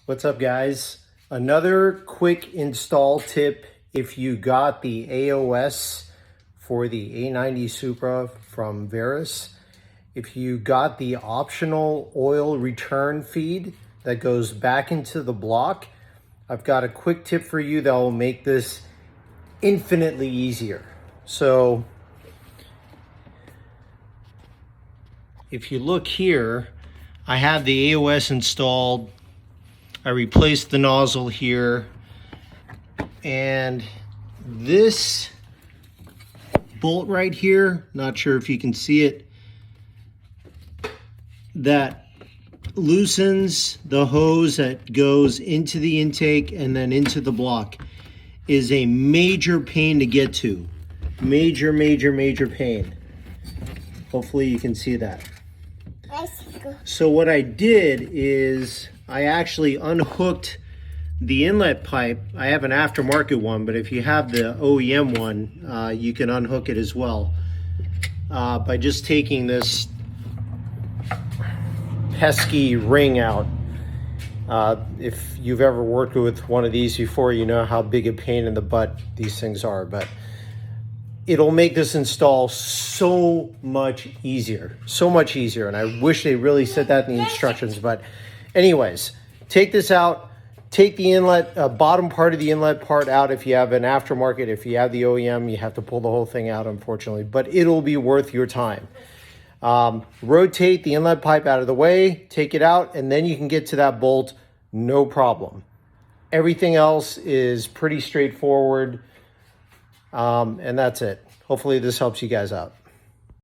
What's up, guys? Another quick install tip if you got the AOS for the A90 Supra from Verus. If you got the optional oil return feed that goes back into the block, I've got a quick tip for you that will make this infinitely easier. So if you look here, I have the AOS installed. I replaced the nozzle here, and this bolt right here, not sure if you can see it, that loosens the hose that goes into the intake and then into the block, is a major pain to get to. Major pain. Hopefully you can see that. So what I did is I actually unhooked the inlet pipe. I have an aftermarket one, but if you have the OEM one, you can unhook it as well by just taking this pesky ring out. If you've ever worked with one of these before, you know how big a pain in the butt these things are, but it'll make this install so much easier, and I wish they really said that in the instructions. But anyways, take this out, take the inlet, bottom part of the inlet part out if you have an aftermarket. If you have the OEM, you have to pull the whole thing out, unfortunately, but it'll be worth your time. Rotate the inlet pipe out of the way, take it out, and then you can get to that bolt, no problem. Everything else is pretty straightforward. And that's it. Hopefully this helps you guys out.